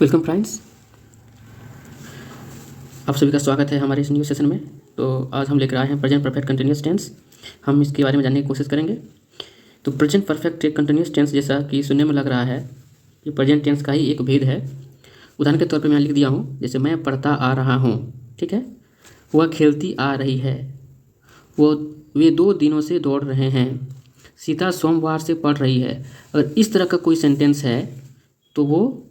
Welcome friends, आप सभी का स्वागत है हमारे इस न्यू सेशन में। तो आज हम लेकर आए हैं प्रेजेंट परफेक्ट कंटिन्यूस टेंस। हम इसके बारे में जानने की कोशिश करेंगे। तो प्रेजेंट परफेक्ट कंटिन्यूस टेंस जैसा कि सुनने में लग रहा है कि प्रेजेंट टेंस का ही एक भेद है। उदाहरण के तौर पर मैं लिख दिया हूँ, जैसे मैं पढ़ता आ रहा हूँ, ठीक है। वह खेलती आ रही है, वे 2 दिनों से दौड़ रहे हैं, सीता सोमवार से पढ़ रही है। अगर इस तरह का कोई सेंटेंस है तो वो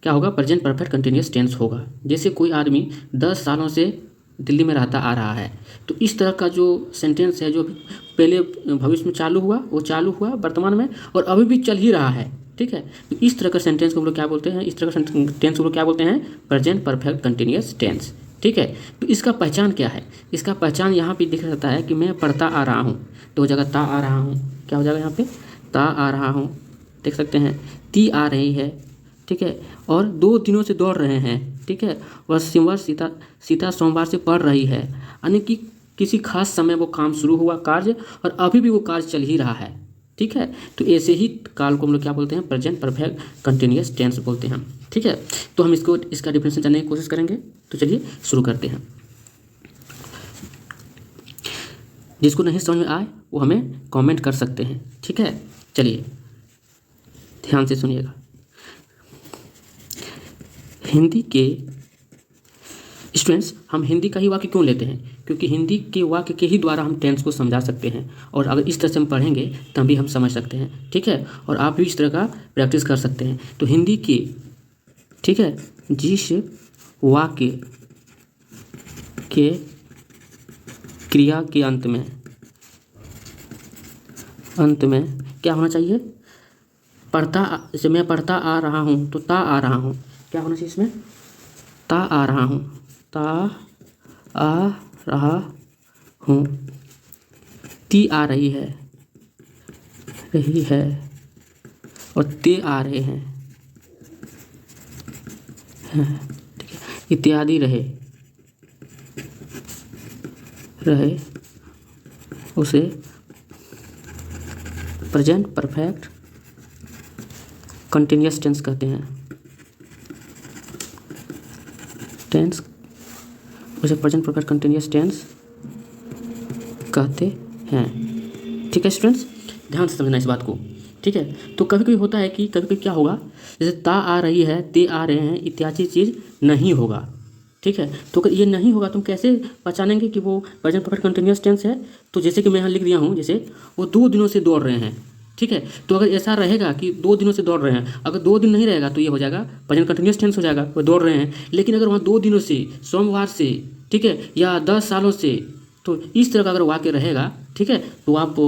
क्या होगा? प्रेजेंट परफेक्ट कंटिन्यूस टेंस होगा। जैसे कोई आदमी 10 सालों से दिल्ली में रहता आ रहा है, तो इस तरह का जो सेंटेंस है, जो पहले भविष्य में चालू हुआ वो चालू हुआ वर्तमान में और अभी भी चल ही रहा है, ठीक है। तो इस तरह का सेंटेंस को हम लोग क्या बोलते हैं? इस तरह का टेंस को लोग क्या बोलते हैं? प्रेजेंट परफेक्ट कंटिन्यूस टेंस, ठीक है। तो इसका पहचान क्या है? इसका पहचान यहाँ पे दिख रहता है कि मैं पढ़ता आ रहा हूँ, तो हो जाएगा ता आ रहा हूँ। क्या हो जाएगा यहाँ पे? ता आ रहा हूँ, देख सकते हैं। ती आ रही है, ठीक है। और 2 दिनों से दौड़ रहे हैं, ठीक है। वह सीता सोमवार से पढ़ रही है, यानी कि किसी खास समय वो काम शुरू हुआ कार्य और अभी भी वो कार्य चल ही रहा है, ठीक है। तो ऐसे ही काल को हम लोग क्या बोलते हैं? प्रेजेंट परफेक्ट कंटिन्यूस टेंस बोलते हैं, ठीक है। तो हम इसका डिफिनेशन जानने की कोशिश करेंगे। तो चलिए शुरू करते हैं। जिसको नहीं समझ में आए वो हमें कमेंट कर सकते हैं, ठीक है। चलिए ध्यान से सुनिएगा। हिंदी के स्टूडेंट्स, हम हिंदी का ही वाक्य क्यों लेते हैं? क्योंकि हिंदी के वाक्य के ही द्वारा हम टेंस को समझा सकते हैं, और अगर इस तरह से हम पढ़ेंगे तभी हम समझ सकते हैं, ठीक है। और आप भी इस तरह का प्रैक्टिस कर सकते हैं। तो हिंदी के, ठीक है, जिस वाक्य के क्रिया के अंत में क्या होना चाहिए? पढ़ता, जैसे मैं पढ़ता आ रहा हूँ तो ता आ रहा हूँ, क्या होना चाहिए इसमें? ता आ रहा हूँ, ता आ रहा हूँ। ती आ रही है और ते आ रहे हैं, ठीक है। इत्यादि रहे उसे प्रेजेंट परफेक्ट कंटिन्यूस टेंस कहते हैं। उसे प्रेजेंट परफेक्ट कंटिन्यूस टेंस कहते हैं, ठीक है स्टूडेंट्स। ध्यान से समझना इस बात को, ठीक है। तो कभी कभी होता है कि कभी कभी क्या होगा, जैसे ता आ रही है, ते आ रहे हैं इत्यादि चीज़ नहीं होगा, ठीक है। तो अगर ये नहीं होगा तो हम कैसे पहचानेंगे कि वो प्रेजेंट परफेक्ट कंटिन्यूस टेंस है? तो जैसे कि मैं यहाँ लिख दिया हूँ, जैसे वो 2 दिनों से दौड़ रहे हैं, ठीक है। तो अगर ऐसा रहेगा कि 2 दिनों से दौड़ रहे हैं, अगर 2 दिन नहीं रहेगा तो ये हो जाएगा प्रेजेंट कंटिन्यूस टेंस हो जाएगा, वो दौड़ रहे हैं। लेकिन अगर वहाँ 2 दिनों से, सोमवार से, ठीक है, या 10 सालों से, तो इस तरह का अगर वाक्य रहेगा, ठीक है, तो आप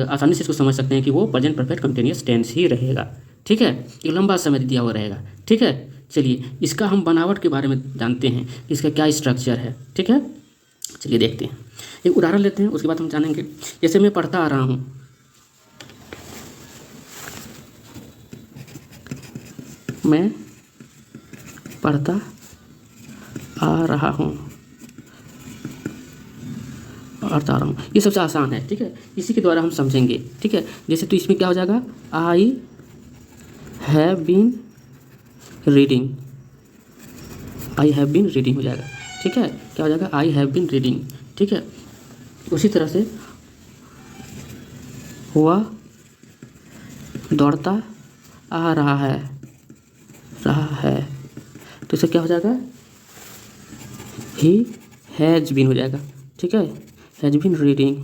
आसानी से इसको समझ सकते हैं कि वो प्रेजेंट परफेक्ट कंटिन्यूस टेंस ही रहेगा, ठीक है। एक लंबा समय दिया हुआ रहेगा, ठीक है। चलिए इसका हम बनावट के बारे में जानते हैं, इसका क्या स्ट्रक्चर है, ठीक है। चलिए देखते हैं, एक उदाहरण लेते हैं, उसके बाद हम जानेंगे। जैसे मैं पढ़ता आ रहा हूँ, मैं पढ़ता आ रहा हूँ, ये सबसे आसान है, ठीक है। इसी के द्वारा हम समझेंगे, ठीक है। जैसे तो इसमें क्या हो जाएगा? आई हैव बीन रीडिंग, हो जाएगा, ठीक है। क्या हो जाएगा? आई हैव बीन रीडिंग, ठीक है। उसी तरह से वह दौड़ता आ रहा है, तो इसे क्या हो जाएगा? ही हैज बीन हो जाएगा, ठीक है। Has been reading.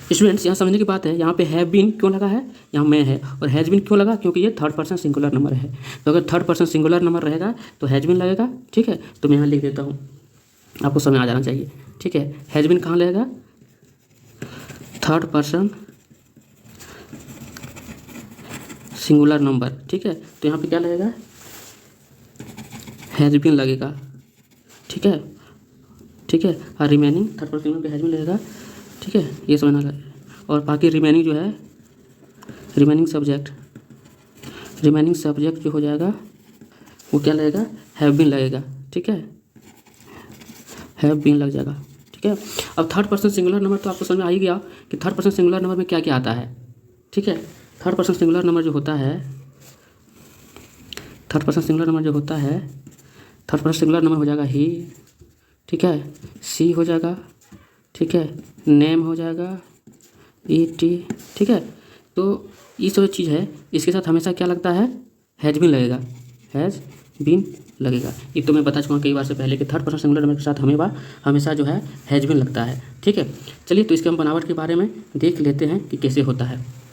स्टूडेंट्स, यहाँ समझने की बात है, यहाँ पे हैव बीन क्यों लगा है? यहाँ मैं है, और हैज बीन क्यों लगा? क्योंकि ये 3rd पर्सन सिंगुलर नंबर है। तो अगर 3rd पर्सन सिंगुलर नंबर रहेगा तो हैज बीन लगेगा, ठीक है। तो मैं यहाँ लिख देता हूँ, आपको समझ आ जाना चाहिए, ठीक है। हैज बीन कहाँ लगेगा? 3rd पर्सन सिंगुलर नंबर, ठीक है। तो यहाँ पे क्या लगेगा? हैज बीन लगेगा, ठीक है, ठीक है। और रिमेनिंग 3rd पर्सन सिंगुलर पे हैज बीन लगेगा, ठीक है, ये समझना है। और बाकी रिमेनिंग जो है, रिमेनिंग सब्जेक्ट जो हो जाएगा वो क्या लगेगा? हैव बीन लगेगा, ठीक है, हैव बीन लग जाएगा, ठीक है। अब 3rd पर्सन सिंगुलर नंबर तो आपको समझ में आ ही गया कि 3rd पर्सन सिंगुलर नंबर में क्या क्या आता है, ठीक है। 3rd पर्सन सिंगुलर नंबर जो होता है थर्ड पर्सन सिंगुलर नंबर जो होता है, थर्ड पर्सन सिंगुलर नंबर हो जाएगा ही, ठीक है, सी हो जाएगा, ठीक है, नेम हो जाएगा, ई टी, ठीक है। तो ये सब चीज़ है, इसके साथ हमेशा क्या लगता है, हैज़ बीन लगेगा, हैज़ बीन लगेगा। ये तो मैं बता चुका हूँ कई बार से पहले कि थर्ड पर्सन सिंगुलर नंबर के साथ हमेशा जो है हैज़ बीन लगता है, ठीक है। चलिए तो इसके हम बनावट के बारे में देख लेते हैं कि कैसे होता है।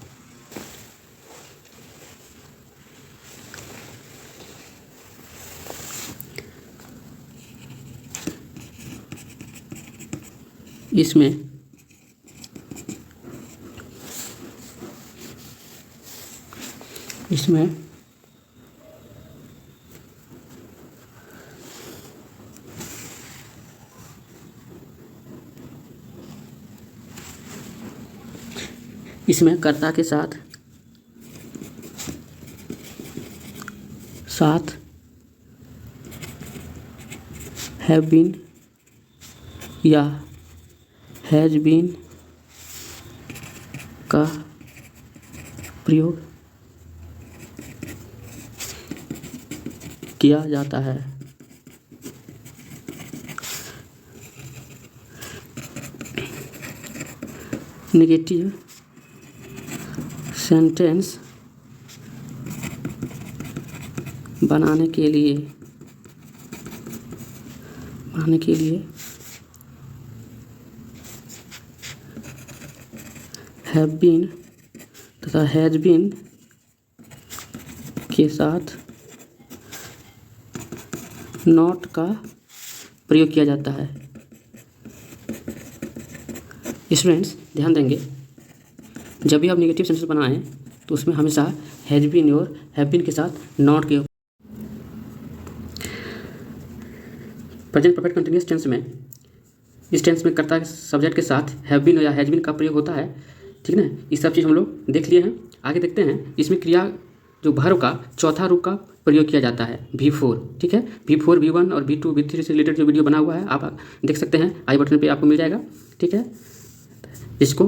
इसमें इसमें कर्ता के साथ हैव बीन या हैज़ बीन का प्रयोग किया जाता है। नेगेटिव सेंटेंस बनाने के लिए हैव बीन तथा हैज़ बीन के साथ नॉट का प्रयोग किया जाता है। स्टूडेंट्स ध्यान देंगे, जब भी आप नेगेटिव सेंटेंस बनाएं तो उसमें हमेशा हैज़ बीन और हैव बीन के साथ नॉट के। प्रेजेंट परफेक्ट कंटिन्यूअस टेंस में, इस टेंस में कर्ता सब्जेक्ट के साथ हैव बीन या हैज़ बीन का प्रयोग होता है, ठीक है ना। ये सब चीज़ हम लोग देख लिए हैं। आगे देखते हैं, इसमें क्रिया जो वर्ब का चौथा रूप का प्रयोग किया जाता है, V4, ठीक है। V4, V1 और V2, V3 से रिलेटेड जो वीडियो बना हुआ है आप देख सकते हैं, आई बटन पे आपको मिल जाएगा, ठीक है। इसको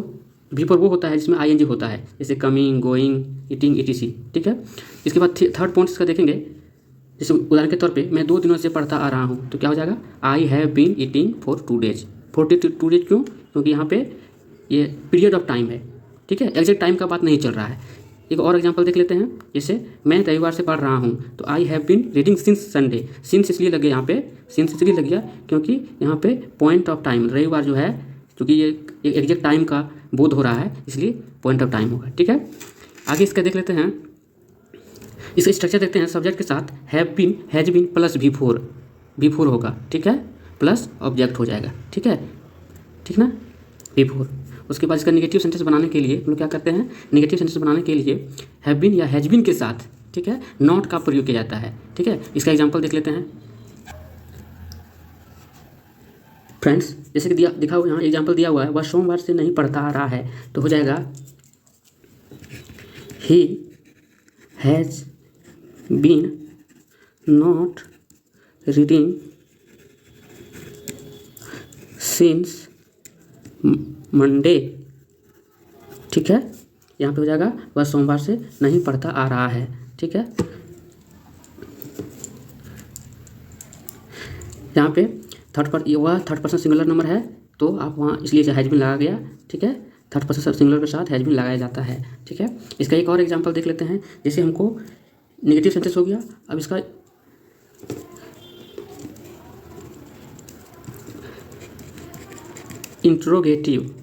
V4 वो होता है जिसमें ING होता है, जैसे कमिंग, गोइंग, ईटिंग, ETC, ठीक है। इसके बाद थर्ड पॉइंट इसका देखेंगे, जैसे उदाहरण के तौर पे मैं 2 दिनों से पढ़ता आ रहा हूँ, तो क्या हो जाएगा, I have been eating for 2 days. 2 days क्यों, क्योंकि यहाँ पे ये पीरियड ऑफ टाइम है, ठीक है, एग्जैक्ट टाइम का बात नहीं चल रहा है। एक और एग्जांपल देख लेते हैं, जैसे मैं रविवार से पढ़ रहा हूँ, तो I have been reading since Sunday. Since इसलिए लग गया यहाँ पे, सिंस इसलिए लग गया क्योंकि यहाँ पे पॉइंट ऑफ टाइम रविवार जो है, क्योंकि ये एग्जैक्ट टाइम का बोध हो रहा है, इसलिए पॉइंट ऑफ टाइम होगा, ठीक है। आगे इसका देख लेते हैं, इसका स्ट्रक्चर देखते हैं। सब्जेक्ट के साथ have been, has been plus V4 होगा, ठीक है, प्लस ऑब्जेक्ट हो जाएगा, ठीक है, ठीक ना, V4। उसके बाद इसका नेगेटिव सेंटेंस बनाने के लिए हम लोग क्या करते हैं, नेगेटिव सेंटेंस बनाने के लिए हैव बीन या हैज बीन के साथ, ठीक है, नॉट का प्रयोग किया जाता है, ठीक है। इसका एग्जांपल देख लेते हैं फ्रेंड्स, जैसे कि दिखा हुआ यहाँ एग्जांपल दिया हुआ है, वह सोमवार से नहीं पढ़ता आ रहा है, तो हो जाएगा he has been not reading since Monday, ठीक है। यहाँ पे हो जाएगा वह सोमवार से नहीं पढ़ता आ रहा है, ठीक है। यहाँ पे वह थर्ड पर्सन सिंगुलर नंबर है, तो आप वहाँ इसलिए हैज बीन लगा गया, ठीक है। थर्ड पर्सन सिंगुलर के साथ हैज बीन लगाया जाता है, ठीक है। इसका एक और एग्जांपल देख लेते हैं, जैसे हमको नेगेटिव सेंटेंस हो गया, अब इसका इंट्रोगेटिव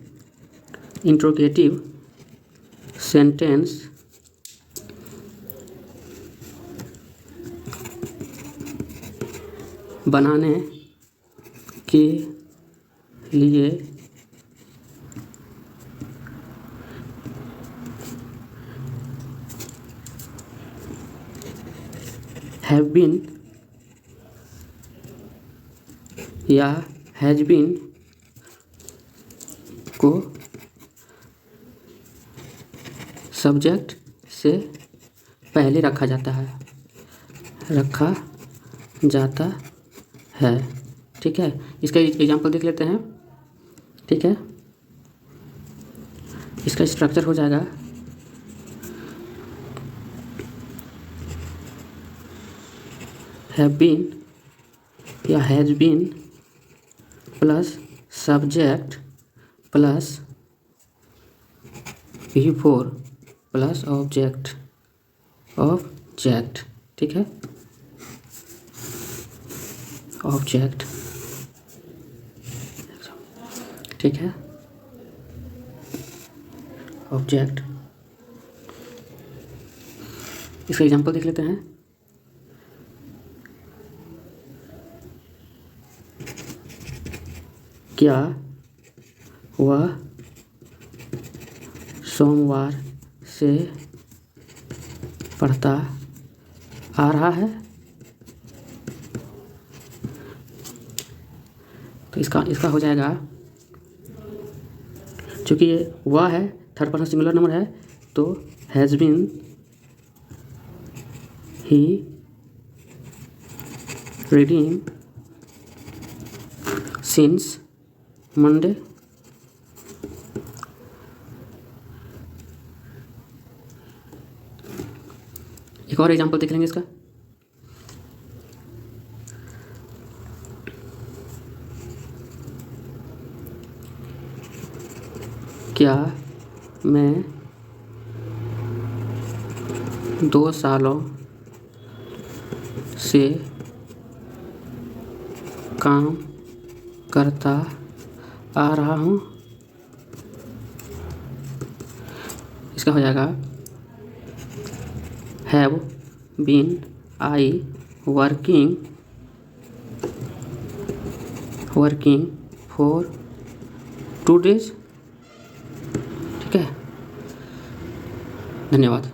सेंटेंस बनाने के लिए हैव बीन या हैज बीन को सब्जेक्ट से पहले रखा जाता है, ठीक है। इसका एग्जांपल देख लेते हैं, ठीक है। इसका स्ट्रक्चर हो जाएगा, हैव बीन या has been plus subject plus before plus object ठीक है, ऑब्जेक्ट, ठीक है, ऑब्जेक्ट। इसका एग्जांपल देख लेते हैं। क्या वह सोमवार से पढ़ता आ रहा है? तो इसका हो जाएगा, चूँकि ये वह है, थर्ड पर्सन सिंगुलर नंबर है, तो has been he reading since Monday. एक और एग्जांपल देख लेंगे इसका। क्या मैं 2 सालों से काम करता आ रहा हूँ? इसका हो जाएगा, have been I working for 2 days। ठीक है, धन्यवाद।